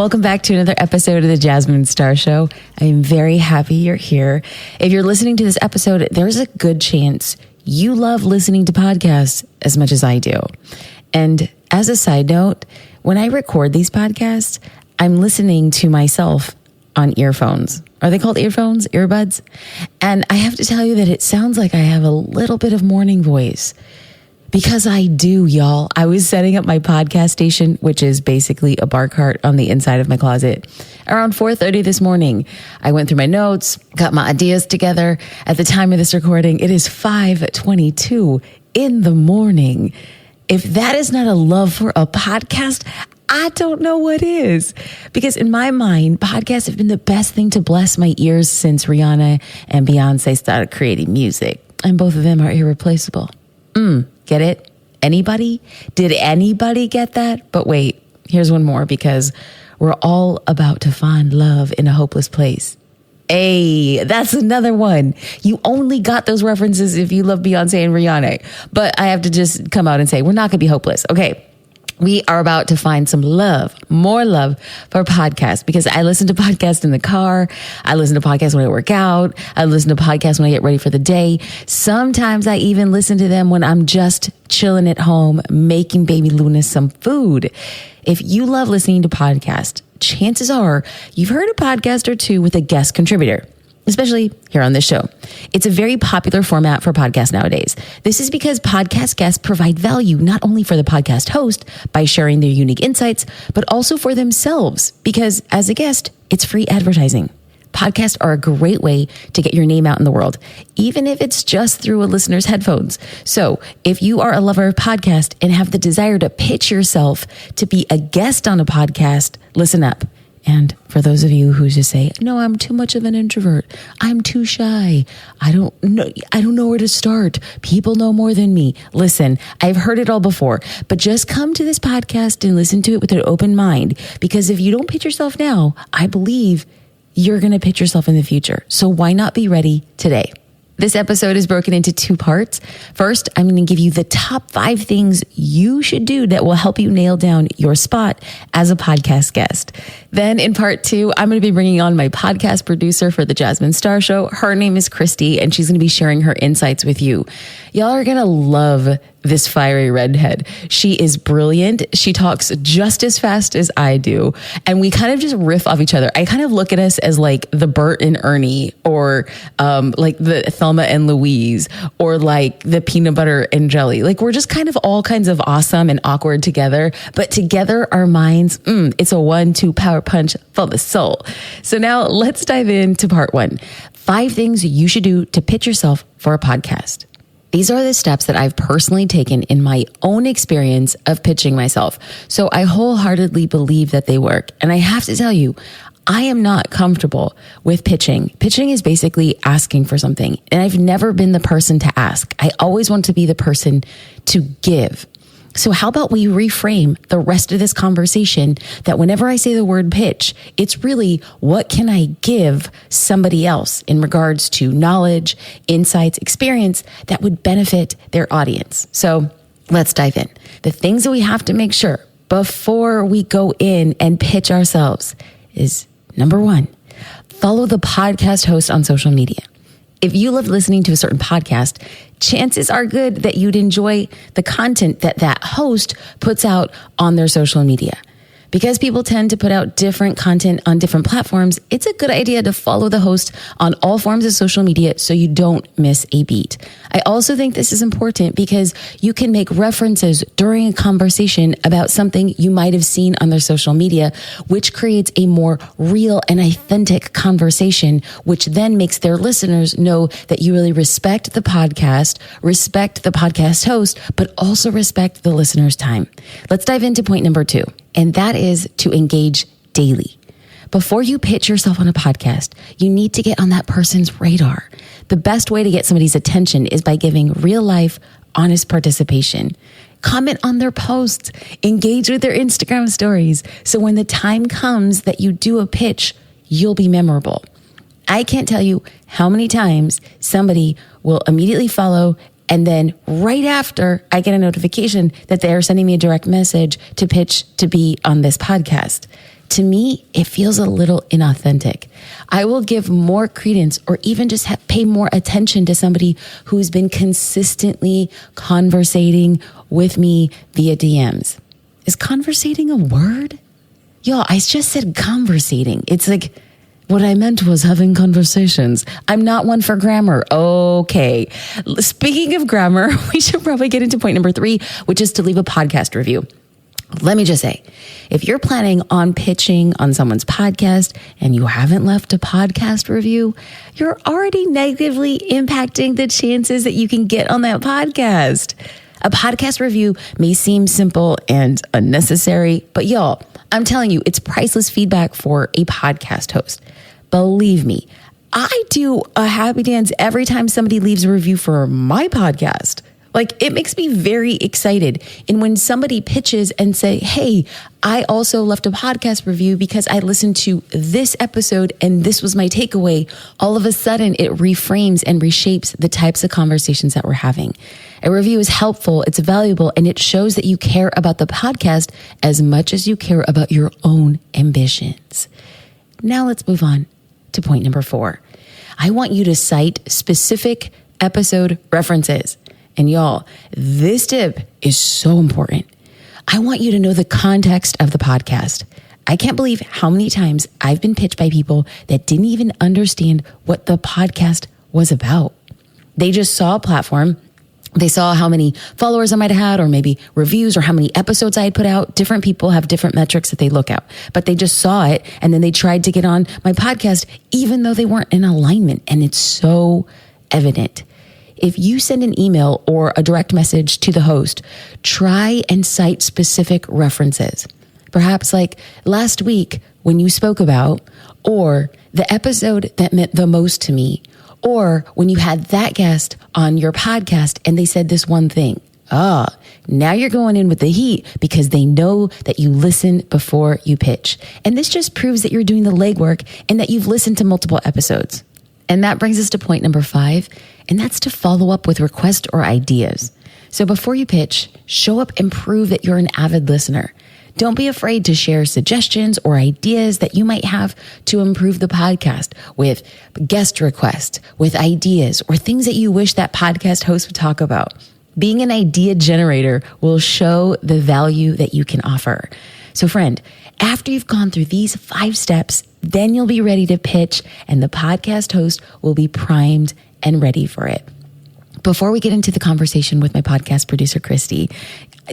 Welcome back to another episode of the Jasmine Star Show. I'm very happy you're here. If you're listening to this episode, there's a good chance you love listening to podcasts as much as I do. And as a side note, when I record these podcasts, I'm listening to myself on earphones. Are they called earphones? Earbuds? And I have to tell you that it sounds like I have a little bit of morning voice. Because I do, y'all. I was setting up my podcast station, which is basically a bar cart on the inside of my closet, around 4:30 this morning. I went through my notes, got my ideas together. At the time of this recording, it is 5:22 in the morning. If that is not a love for a podcast, I don't know what is. Because in my mind, podcasts have been the best thing to bless my ears since Rhianna and Beyonce started creating music. And both of them are irreplaceable. Get it? Anybody? Did anybody get that? But wait, here's one more, because we're all about to find love in a hopeless place. Hey, that's another one. You only got those references if you love Beyonce and Rihanna. But I have to just come out and say, we're not going to be hopeless. Okay. We are about to find some love, more love for podcasts, because I listen to podcasts in the car. I listen to podcasts when I work out. I listen to podcasts when I get ready for the day. Sometimes I even listen to them when I'm just chilling at home, making baby Luna some food. If you love listening to podcasts, chances are you've heard a podcast or two with a guest contributor, especially here on this show. It's a very popular format for podcasts nowadays. This is because podcast guests provide value not only for the podcast host by sharing their unique insights, but also for themselves, because as a guest, it's free advertising. Podcasts are a great way to get your name out in the world, even if it's just through a listener's headphones. So if you are a lover of podcasts and have the desire to pitch yourself to be a guest on a podcast, listen up. And for those of you who just say, no, I'm too much of an introvert. I'm too shy. I don't know where to start. People know more than me. Listen, I've heard it all before, but just come to this podcast and listen to it with an open mind. Because if you don't pitch yourself now, I believe you're going to pitch yourself in the future. So why not be ready today? This episode is broken into two parts. First, I'm going to give you the top 5 things you should do that will help you nail down your spot as a podcast guest. Then in part 2, I'm going to be bringing on my podcast producer for the Jasmine Star Show. Her name is Kristi, and she's going to be sharing her insights with you. Y'all are going to love this fiery redhead. She is brilliant. She talks just as fast as I do. And we kind of just riff off each other. I kind of look at us as like the Bert and Ernie, or like the Thelma and Louise, or like the peanut butter and jelly. Like we're just kind of all kinds of awesome and awkward together. But together our minds, it's a 1-2 power punch for the soul. So now let's dive into part 1. 5 things you should do to pitch yourself for a podcast. These are the steps that I've personally taken in my own experience of pitching myself. So I wholeheartedly believe that they work. And I have to tell you, I am not comfortable with pitching. Pitching is basically asking for something. And I've never been the person to ask. I always want to be the person to give. So how about we reframe the rest of this conversation that whenever I say the word pitch, it's really what can I give somebody else in regards to knowledge, insights, experience that would benefit their audience. So let's dive in. The things that we have to make sure before we go in and pitch ourselves is, number 1, follow the podcast host on social media. If you love listening to a certain podcast, chances are good that you'd enjoy the content that that host puts out on their social media. Because people tend to put out different content on different platforms, it's a good idea to follow the host on all forms of social media so you don't miss a beat. I also think this is important because you can make references during a conversation about something you might have seen on their social media, which creates a more real and authentic conversation, which then makes their listeners know that you really respect the podcast host, but also respect the listener's time. Let's dive into point number 2. And that is to engage daily. Before you pitch yourself on a podcast, you need to get on that person's radar. The best way to get somebody's attention is by giving real life, honest participation. Comment on their posts, engage with their Instagram stories. So when the time comes that you do a pitch, you'll be memorable. I can't tell you how many times somebody will immediately follow, and then right after I get a notification that they are sending me a direct message to pitch to be on this podcast. To me, it feels a little inauthentic. I will give more credence or even just pay more attention to somebody who's been consistently conversating with me via DMs. Is conversating a word? Y'all, I just said conversating. It's like, what I meant was having conversations. I'm not one for grammar. Okay. Speaking of grammar, we should probably get into point number 3, which is to leave a podcast review. Let me just say, if you're planning on pitching on someone's podcast and you haven't left a podcast review, you're already negatively impacting the chances that you can get on that podcast. A podcast review may seem simple and unnecessary, but y'all, I'm telling you, it's priceless feedback for a podcast host. Believe me, I do a happy dance every time somebody leaves a review for my podcast. Like, it makes me very excited. And when somebody pitches and say, hey, I also left a podcast review because I listened to this episode and this was my takeaway, all of a sudden it reframes and reshapes the types of conversations that we're having. A review is helpful, it's valuable, and it shows that you care about the podcast as much as you care about your own ambitions. Now let's move on to point number 4. I want you to cite specific episode references. And y'all, this tip is so important. I want you to know the context of the podcast. I can't believe how many times I've been pitched by people that didn't even understand what the podcast was about. They just saw a platform. They saw how many followers I might have had, or maybe reviews, or how many episodes I had put out. Different people have different metrics that they look at, but they just saw it. And then they tried to get on my podcast, even though they weren't in alignment. And it's so evident. If you send an email or a direct message to the host, try and cite specific references. Perhaps like last week when you spoke about, or the episode that meant the most to me, or when you had that guest on your podcast and they said this one thing. Now you're going in with the heat because they know that you listen before you pitch. And this just proves that you're doing the legwork and that you've listened to multiple episodes. And that brings us to point number 5, and that's to follow up with requests or ideas. So before you pitch, show up and prove that you're an avid listener. Don't be afraid to share suggestions or ideas that you might have to improve the podcast, with guest requests, with ideas, or things that you wish that podcast host would talk about. Being an idea generator will show the value that you can offer. So friend, after you've gone through these 5 steps, then you'll be ready to pitch and the podcast host will be primed and ready for it. Before we get into the conversation with my podcast producer, Kristi,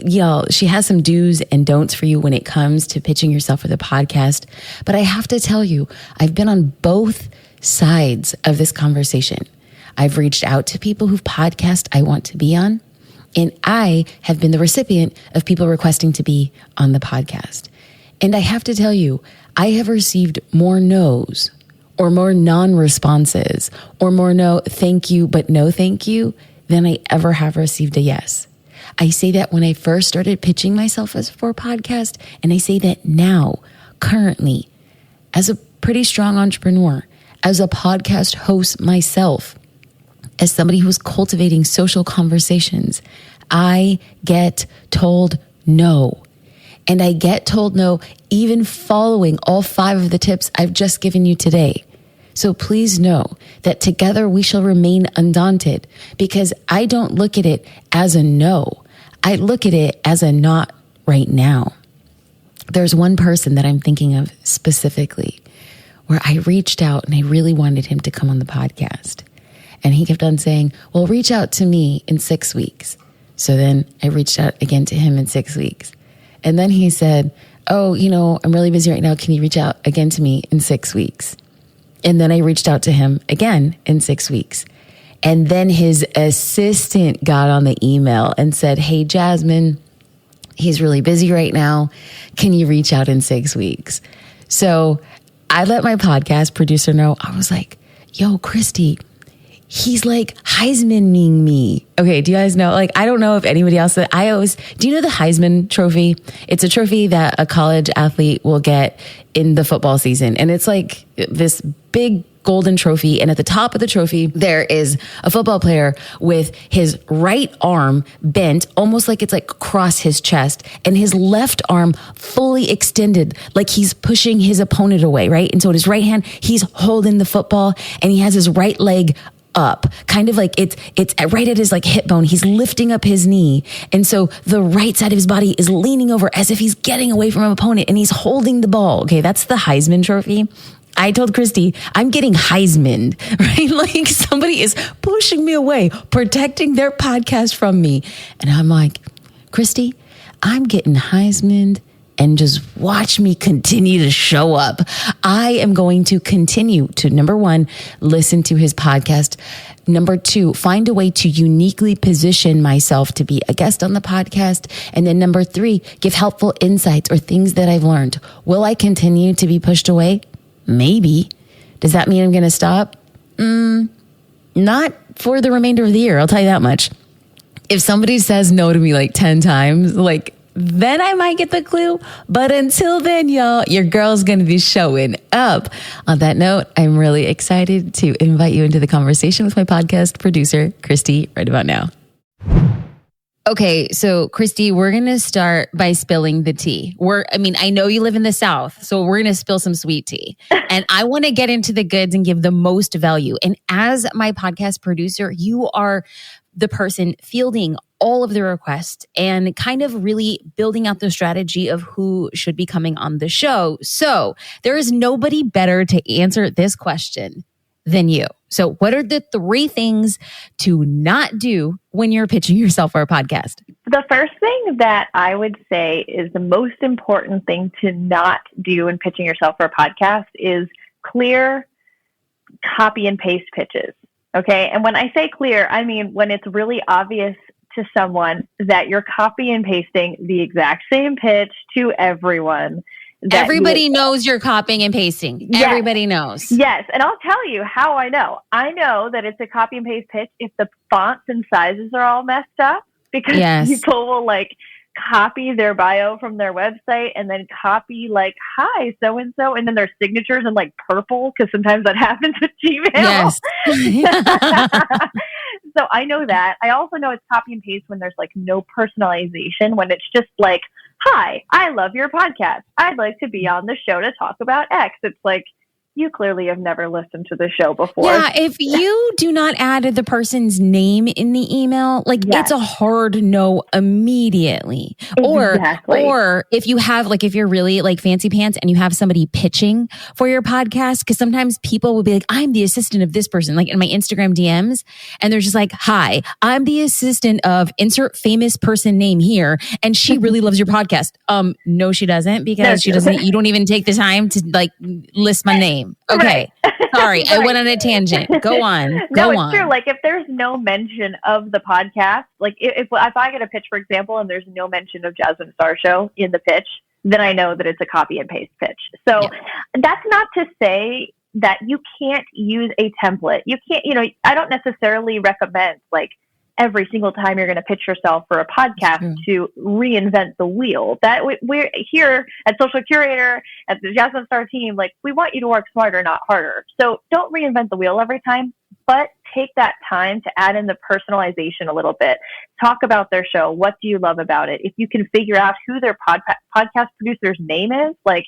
y'all, she has some do's and don'ts for you when it comes to pitching yourself for the podcast. But I have to tell you, I've been on both sides of this conversation. I've reached out to people whose podcast I want to be on, and I have been the recipient of people requesting to be on the podcast. And I have to tell you, I have received more no's, or more non-responses, or more no thank you, but no thank you, than I ever have received a yes. I say that when I first started pitching myself as for a podcast, and I say that now, currently, as a pretty strong entrepreneur, as a podcast host myself, as somebody who's cultivating social conversations, I get told no. And I get told no even following all 5 of the tips I've just given you today. So please know that together we shall remain undaunted, because I don't look at it as a no. I look at it as a not right now. There's one person that I'm thinking of specifically where I reached out and I really wanted him to come on the podcast. And he kept on saying, well, reach out to me in 6 weeks. So then I reached out again to him in 6 weeks. And then he said, oh, I'm really busy right now. Can you reach out again to me in 6 weeks? And then I reached out to him again in 6 weeks. And then his assistant got on the email and said, hey, Jasmine, he's really busy right now. Can you reach out in 6 weeks? So I let my podcast producer know. I was like, yo, Kristi, he's like Heismaning me. Okay, do you guys know? Like, I don't know if anybody else, do you know the Heisman Trophy? It's a trophy that a college athlete will get in the football season. And it's like this big golden trophy. And at the top of the trophy, there is a football player with his right arm bent, almost like it's like across his chest, and his left arm fully extended, like he's pushing his opponent away, right? And so in his right hand, he's holding the football, and he has his right leg up, kind of like it's right at his like hip bone. He's lifting up his knee. And so the right side of his body is leaning over as if he's getting away from an opponent, and he's holding the ball. Okay. That's the Heisman Trophy. I told Kristi, I'm getting Heismaned, right? Like somebody is pushing me away, protecting their podcast from me. And I'm like, Kristi, I'm getting Heismaned, and just watch me continue to show up. I am going to continue to, number one, listen to his podcast. Number two, find a way to uniquely position myself to be a guest on the podcast. And then number three, give helpful insights or things that I've learned. Will I continue to be pushed away? Maybe. Does that mean I'm going to stop? Not for the remainder of the year. I'll tell you that much. If somebody says no to me like 10 times, like, then I might get the clue. But until then, y'all, your girl's going to be showing up. On that note, I'm really excited to invite you into the conversation with my podcast producer, Kristi, right about now. Okay, so Kristi, we're going to start by spilling the tea. I know you live in the South, so we're going to spill some sweet tea. And I want to get into the goods and give the most value. And as my podcast producer, you are the person fielding all of the requests and kind of really building out the strategy of who should be coming on the show. So there is nobody better to answer this question than you. So what are the 3 things to not do when you're pitching yourself for a podcast? The first thing that I would say is the most important thing to not do when pitching yourself for a podcast is clear copy and paste pitches. Okay. And when I say clear, I mean when it's really obvious to someone that you're copy and pasting the exact same pitch to everyone. Everybody knows you're copying and pasting. Yes. Everybody knows. Yes. And I'll tell you how I know. I know that it's a copy and paste pitch if the fonts and sizes are all messed up, because people will like copy their bio from their website and then copy like, hi, so-and-so, and then their signatures in like purple, because sometimes that happens with Gmail. Yes. So I know that. I also know it's copy and paste when there's like no personalization, when it's just like, hi, I love your podcast. I'd like to be on the show to talk about X. It's like, you clearly have never listened to the show before. Yeah, if you do not add the person's name in the email, like it's a hard no immediately. Exactly. Or if you have, like, if you're really like fancy pants and you have somebody pitching for your podcast, because sometimes people will be like, I'm the assistant of this person, like in my Instagram DMs, and they're just like, hi, I'm the assistant of insert famous person name here, and she really loves your podcast. No, she doesn't, because she doesn't. You don't even take the time to like list my name. Okay. Right. Sorry. Right. I went on a tangent. Go on. No, it's true. Like if there's no mention of the podcast, like if I get a pitch, for example, and there's no mention of Jasmine Star Show in the pitch, then I know that it's a copy and paste pitch. So that's not to say that you can't use a template. You can't, I don't necessarily recommend like every single time you're going to pitch yourself for a podcast to reinvent the wheel. That we're here at Social Curator, at the Jasmine Star team, like we want you to work smarter, not harder. So don't reinvent the wheel every time, but take that time to add in the personalization a little bit. Talk about their show. What do you love about it? If you can figure out who their podcast producer's name is, like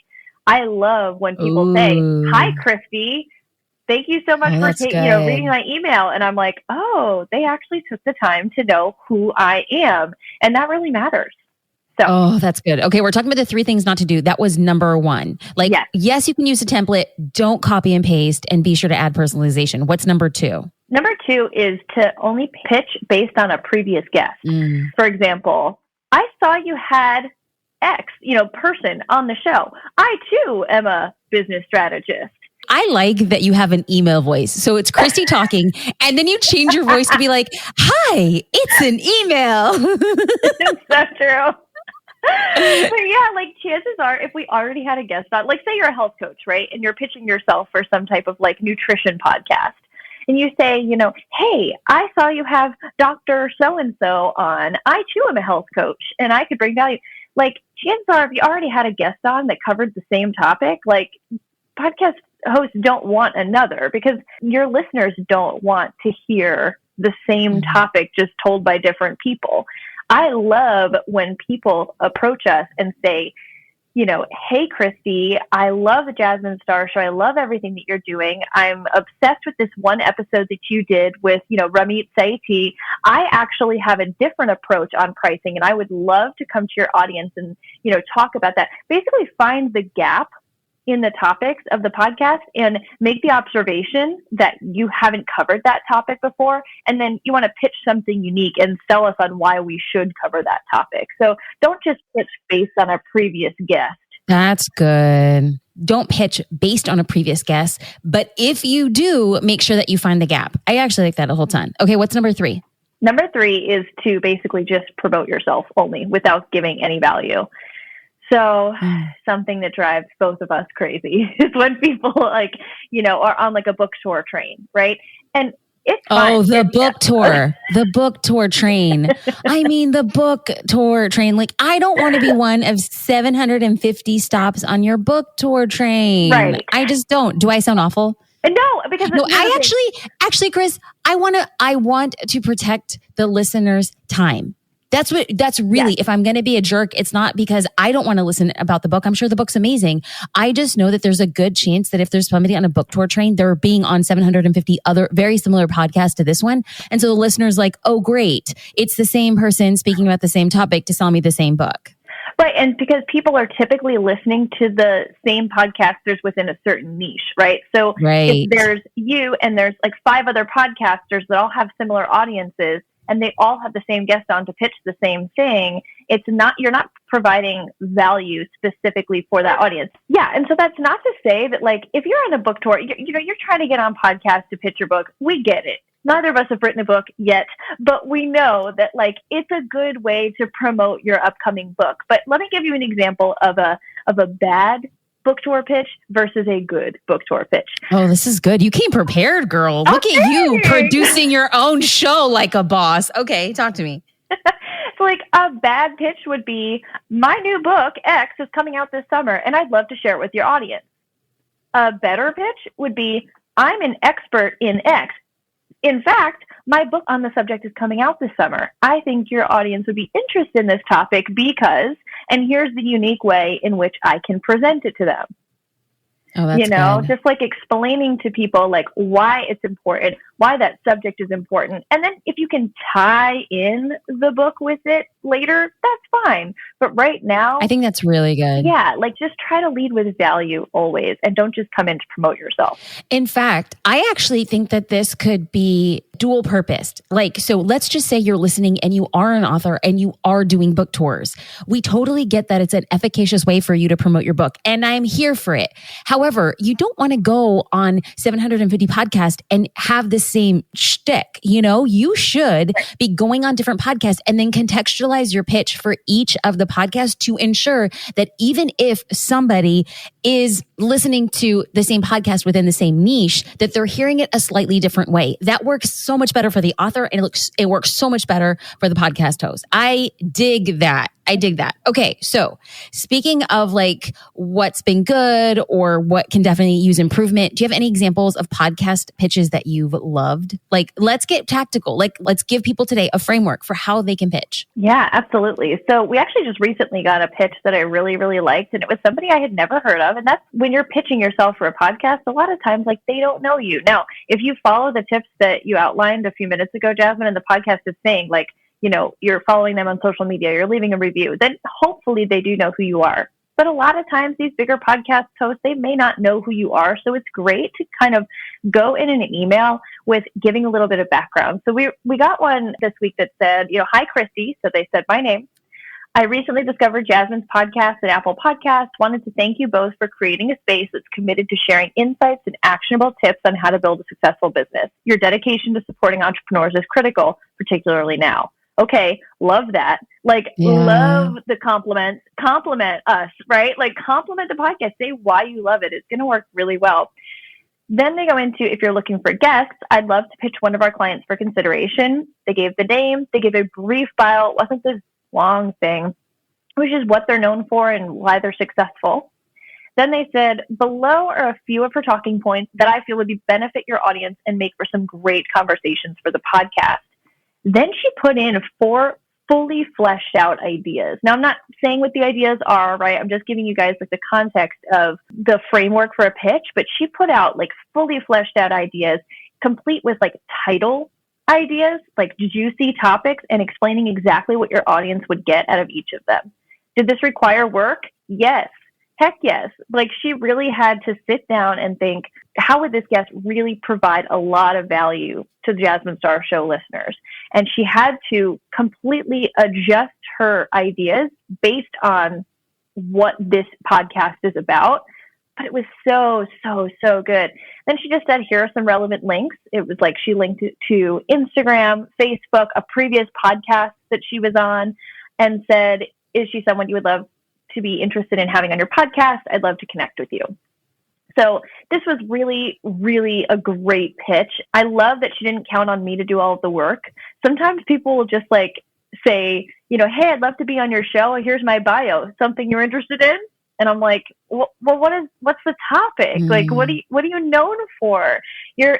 I love when people say, hi, Kristi. Thank you so much for reading my email. And I'm like, oh, they actually took the time to know who I am. And that really matters. So. Oh, that's good. Okay, we're talking about the 3 things not to do. That was number 1. Like, yes, you can use a template. Don't copy and paste, and be sure to add personalization. What's number 2? Number 2 is to only pitch based on a previous guest. For example, I saw you had X, person on the show. I too am a business strategist. I like that you have an email voice. So it's Kristi talking, and then you change your voice to be like, hi, it's an email. It's so true. But yeah, like chances are, if we already had a guest on, like say you're a health coach, right? And you're pitching yourself for some type of like nutrition podcast. And you say, hey, I saw you have Dr. So-and-so on. I too am a health coach, and I could bring value. Like chances are, if you already had a guest on that covered the same topic, like podcast hosts don't want another, because your listeners don't want to hear the same topic just told by different people. I love when people approach us and say, hey, Kristi, I love the Jasmine Star Show. I love everything that you're doing. I'm obsessed with this one episode that you did with, Ramit Sethi. I actually have a different approach on pricing, and I would love to come to your audience and, talk about that. Basically find the gap in the topics of the podcast and make the observation that you haven't covered that topic before. And then you want to pitch something unique and sell us on why we should cover that topic. So don't just pitch based on a previous guest. That's good. Don't pitch based on a previous guest. But if you do, make sure that you find the gap. I actually like that a whole ton. Okay, what's number 3? Number 3 is to basically just promote yourself only without giving any value. So something that drives both of us crazy is when people are on like a book tour train, right? And it's fun. Oh, the book tour train. I mean, the book tour train. Like, I don't want to be one of 750 stops on your book tour train. Right. I just don't. Do I sound awful? No, because actually, Chris, I want to protect the listener's time. That's really, if I'm going to be a jerk, it's not because I don't want to listen about the book. I'm sure the book's amazing. I just know that there's a good chance that if there's somebody on a book tour train, they're being on 750 other very similar podcasts to this one. And so the listener's like, oh, great. It's the same person speaking about the same topic to sell me the same book. Right. And because people are typically listening to the same podcasters within a certain niche, right? So if there's you and there's like 5 other podcasters that all have similar audiences, and they all have the same guest on to pitch the same thing, you're not providing value specifically for that audience. Yeah. And so that's not to say that, like, if you're on a book tour, you're trying to get on podcasts to pitch your book. We get it. Neither of us have written a book yet, but we know that, like, it's a good way to promote your upcoming book. But let me give you an example of a bad book tour pitch versus a good book tour pitch. Oh, this is good. You came prepared, girl. Look at you producing your own show like a boss. Okay, talk to me. So, like, a bad pitch would be, my new book, X, is coming out this summer, and I'd love to share it with your audience. A better pitch would be, I'm an expert in X. In fact, my book on the subject is coming out this summer. I think your audience would be interested in this topic because, and here's the unique way in which I can present it to them. Oh, that's good. Just like explaining to people like why it's important, why that subject is important. And then if you can tie in the book with it later, that's fine. But right now, I think that's really good. Yeah. Like, just try to lead with value always, and don't just come in to promote yourself. In fact, I actually think that this could be dual purposed. Like, so let's just say you're listening and you are an author and you are doing book tours. We totally get that it's an efficacious way for you to promote your book, and I'm here for it. However, you don't want to go on 750 podcasts and have the same shtick. You should be going on different podcasts and then contextualize your pitch for each of the podcasts to ensure that even if somebody is listening to the same podcast within the same niche, that they're hearing it a slightly different way. That works so much better for the author, and it works so much better for the podcast host. I dig that. Okay. So speaking of like what's been good or what can definitely use improvement, do you have any examples of podcast pitches that you've loved? Like, let's get tactical. Like, let's give people today a framework for how they can pitch. Yeah, absolutely. So we actually just recently got a pitch that I really, really liked, and it was somebody I had never heard of. And that's when you're pitching yourself for a podcast, a lot of times, like, they don't know you. Now, if you follow the tips that you outlined a few minutes ago, Jasmine, and the podcast is saying, like, you're following them on social media, you're leaving a review, then hopefully they do know who you are. But a lot of times these bigger podcast hosts, they may not know who you are. So it's great to kind of go in an email with giving a little bit of background. So we got one this week that said, hi, Kristi. So they said my name. I recently discovered Jasmine's podcast at Apple Podcasts. Wanted to thank you both for creating a space that's committed to sharing insights and actionable tips on how to build a successful business. Your dedication to supporting entrepreneurs is critical, particularly now. Okay, love that. Like, love the compliments. Compliment us, right? Like, compliment the podcast. Say why you love it. It's going to work really well. Then they go into, if you're looking for guests, I'd love to pitch one of our clients for consideration. They gave the name. They gave a brief bio. It wasn't this long thing, which is what they're known for and why they're successful. Then they said, below are a few of her talking points that I feel would benefit your audience and make for some great conversations for the podcast. Then she put in 4 fully fleshed out ideas. Now, I'm not saying what the ideas are, right? I'm just giving you guys like the context of the framework for a pitch, but she put out like fully fleshed out ideas, complete with like title ideas, like juicy topics, and explaining exactly what your audience would get out of each of them. Did this require work? Yes. Heck yes. Like she really had to sit down and think, how would this guest really provide a lot of value to the Jasmine Star Show listeners? And she had to completely adjust her ideas based on what this podcast is about. But it was so, so, so good. Then she just said, here are some relevant links. It was like she linked it to Instagram, Facebook, a previous podcast that she was on, and said, is she someone you would love to be interested in having on your podcast? I'd love to connect with you. So this was really, really a great pitch. I love that she didn't count on me to do all of the work. Sometimes people will just like say, you know, hey, I'd love to be on your show. Here's my bio. Something you're interested in? And I'm like, well, what's the topic? Like, what are you known for? A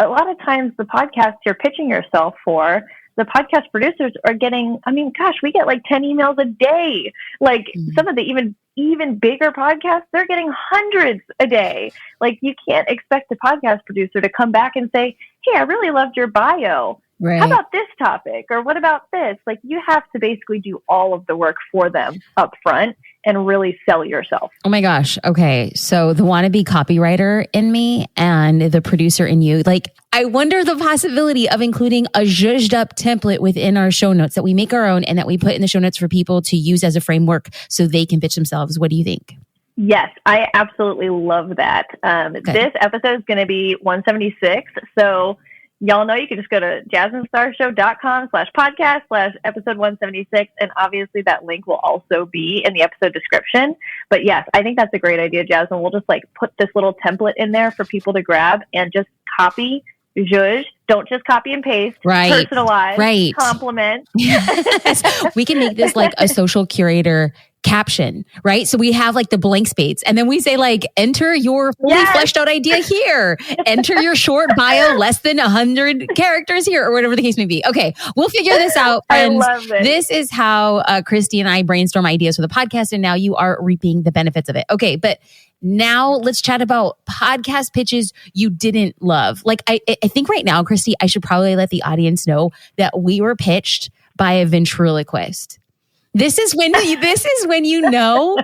lot of times the podcasts you're pitching yourself for, the podcast producers are getting, I mean, gosh, we get like 10 emails a day. Like some of the even bigger podcasts, they're getting hundreds a day. Like you can't expect a podcast producer to come back and say, hey, I really loved your bio. Right. How about this topic? Or what about this? Like you have to basically do all of the work for them up front and really sell yourself. Oh my gosh. Okay. So the wannabe copywriter in me and the producer in you, like I wonder the possibility of including a zhuzhed up template within our show notes that we make our own and that we put in the show notes for people to use as a framework so they can pitch themselves. What do you think? Yes, I absolutely love that. Okay. This episode is going to be 176. So y'all know you can just go to jasminestarshow.com/podcast/episode 176. And obviously that link will also be in the episode description. But yes, I think that's a great idea, Jasmine. We'll just like put this little template in there for people to grab and just copy, zhuzh. Don't just copy and paste, right. Personalize, right. Compliment. Yes. We can make this like a social curator caption, right? So we have like the blank space and then we say like, enter your fully fleshed out idea here. Enter your short bio, less than 100 characters here or whatever the case may be. Okay. We'll figure this out, friends. I love it. This is how Kristi and I brainstorm ideas for the podcast and now you are reaping the benefits of it. Okay. But now let's chat about podcast pitches you didn't love. Like I think right now, Kristi, I should probably let the audience know that we were pitched by a ventriloquist. This is when you know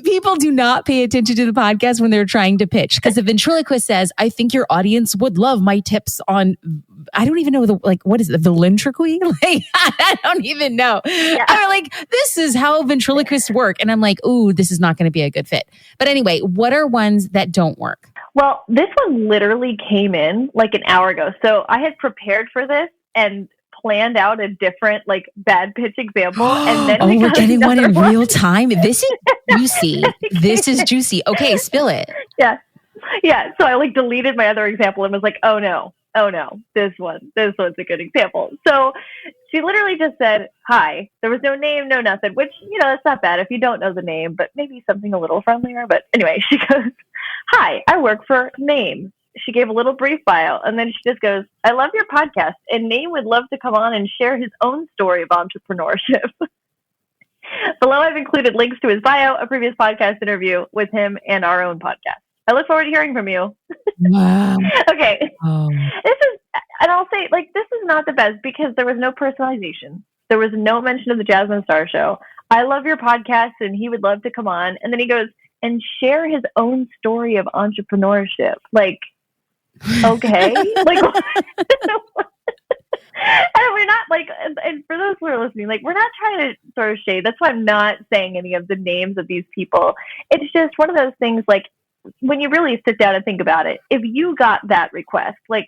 people do not pay attention to the podcast when they're trying to pitch. Because the ventriloquist says, I think your audience would love my tips on, I don't even know what is it, the ventriloquy? Like, I don't even know. Yeah. I'm like, this is how ventriloquists work. And I'm like, ooh, this is not going to be a good fit. But anyway, what are ones that don't work? Well, this one literally came in like an hour ago. So I had prepared for this and planned out a different like bad pitch example and then we're getting one in real time. This is juicy. This is juicy. Okay, spill it. Yeah. So I like deleted my other example and was like, oh no, this one's a good example. So she literally just said hi. There was no name, no nothing, which, you know, that's not bad if you don't know the name, but maybe something a little friendlier. But anyway, she goes, hi, I work for Name. She gave a little brief bio and then she just goes, I love your podcast and Name would love to come on and share his own story of entrepreneurship. Below I've included links to his bio, a previous podcast interview with him and our own podcast. I look forward to hearing from you. Wow. Okay. And I'll say like, this is not the best because there was no personalization. There was no mention of the Jasmine Star Show. I love your podcast and he would love to come on. And then he goes, and share his own story of entrepreneurship. Like, okay. Like, and we're not like, and for those who are listening, like, we're not trying to throw shade. That's why I'm not saying any of the names of these people. It's just one of those things, like, when you really sit down and think about it, if you got that request, like,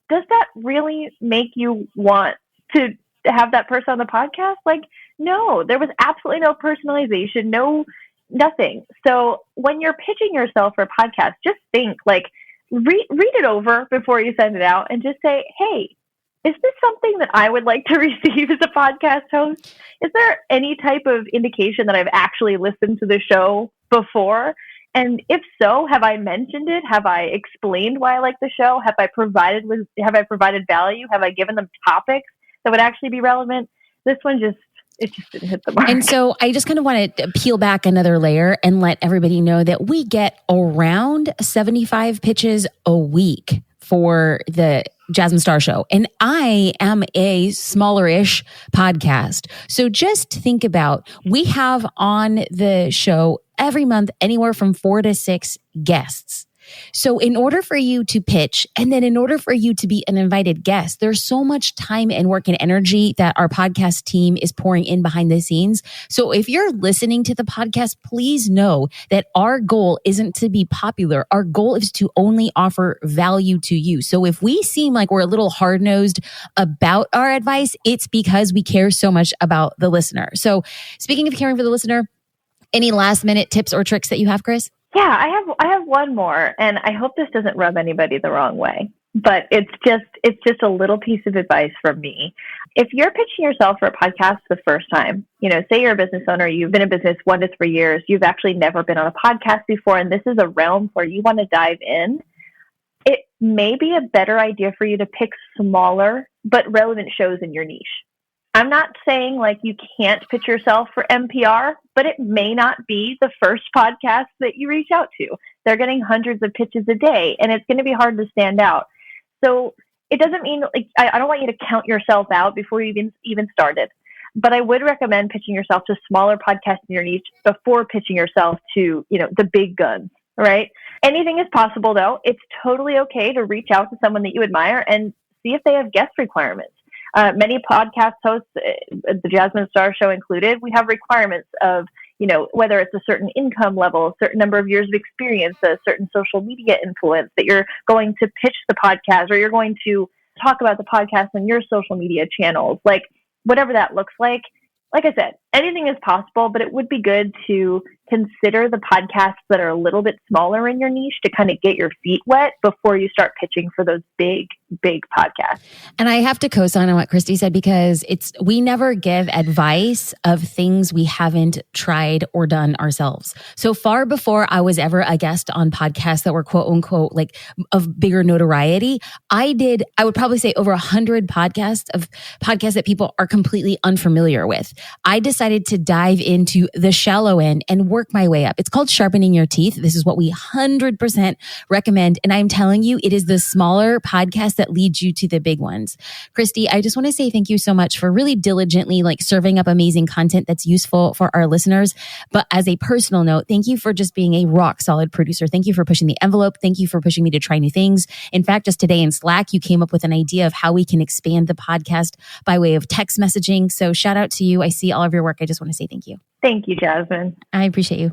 does that really make you want to have that person on the podcast? Like, no, there was absolutely no personalization, nothing. So when you're pitching yourself for a podcast, just think, like, read it over before you send it out and just say, hey, is this something that I would like to receive as a podcast host? Is there any type of indication that I've actually listened to the show before? And if so, have I mentioned it? Have I explained why I like the show? Have I provided value? Have I given them topics that would actually be relevant? This one just didn't hit the mark. And so I just kind of want to peel back another layer and let everybody know that we get around 75 pitches a week for the Jasmine Star Show. And I am a smaller-ish podcast. So just think about, we have on the show every month anywhere from 4 to 6 guests. So in order for you to pitch, and then in order for you to be an invited guest, there's so much time and work and energy that our podcast team is pouring in behind the scenes. So if you're listening to the podcast, please know that our goal isn't to be popular. Our goal is to only offer value to you. So if we seem like we're a little hard-nosed about our advice, it's because we care so much about the listener. So speaking of caring for the listener, any last-minute tips or tricks that you have, Chris? Yeah, I have one more, and I hope this doesn't rub anybody the wrong way, but it's just a little piece of advice from me. If you're pitching yourself for a podcast the first time, say you're a business owner, you've been in business 1 to 3 years, you've actually never been on a podcast before, and this is a realm where you want to dive in, it may be a better idea for you to pick smaller but relevant shows in your niche. I'm not saying like you can't pitch yourself for NPR, but it may not be the first podcast that you reach out to. They're getting hundreds of pitches a day, and it's going to be hard to stand out. So it doesn't mean, like, I don't want you to count yourself out before you even started, but I would recommend pitching yourself to smaller podcasts in your niche before pitching yourself to, the big guns, right? Anything is possible, though. It's totally okay to reach out to someone that you admire and see if they have guest requirements. Many podcast hosts, the Jasmine Star Show included, we have requirements of, whether it's a certain income level, a certain number of years of experience, a certain social media influence that you're going to pitch the podcast, or you're going to talk about the podcast on your social media channels, like whatever that looks like. Like I said, anything is possible, but it would be good to consider the podcasts that are a little bit smaller in your niche to kind of get your feet wet before you start pitching for those big podcasts. And I have to co-sign on what Kristi said, because we never give advice of things we haven't tried or done ourselves. So far before I was ever a guest on podcasts that were quote unquote like of bigger notoriety, I would probably say over 100 podcasts that people are completely unfamiliar with. I decided to dive into the shallow end and work my way up. It's called sharpening your teeth. This is what we 100% recommend. And I'm telling you, it is the smaller podcast that leads you to the big ones. Kristi, I just want to say thank you so much for really diligently serving up amazing content that's useful for our listeners. But as a personal note, thank you for just being a rock solid producer. Thank you for pushing the envelope. Thank you for pushing me to try new things. In fact, just today in Slack, you came up with an idea of how we can expand the podcast by way of text messaging. So shout out to you. I see all of your work. I just want to say thank you. Thank you, Jasmine. I appreciate you.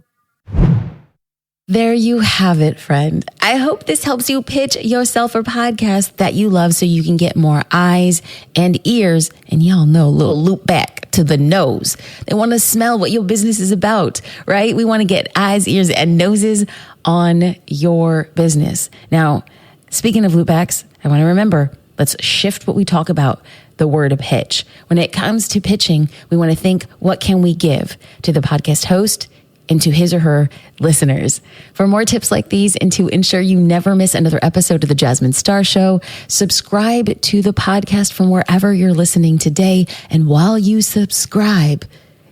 There you have it, friend. I hope this helps you pitch yourself a podcast that you love so you can get more eyes and ears. And y'all know, a little loop back to the nose. They want to smell what your business is about, right? We want to get eyes, ears, and noses on your business. Now, speaking of loopbacks, I want to remember, let's shift what we talk about. The word pitch. When it comes to pitching, we want to think, what can we give to the podcast host and to his or her listeners? For more tips like these and to ensure you never miss another episode of the Jasmine Star Show, subscribe to the podcast from wherever you're listening today. And while you subscribe,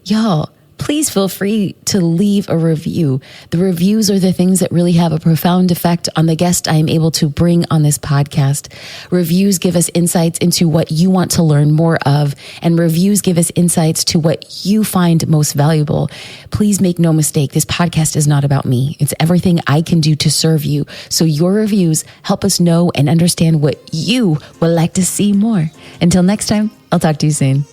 y'all, please feel free to leave a review. The reviews are the things that really have a profound effect on the guest I am able to bring on this podcast. Reviews give us insights into what you want to learn more of, and reviews give us insights to what you find most valuable. Please make no mistake, this podcast is not about me. It's everything I can do to serve you. So your reviews help us know and understand what you would like to see more. Until next time, I'll talk to you soon.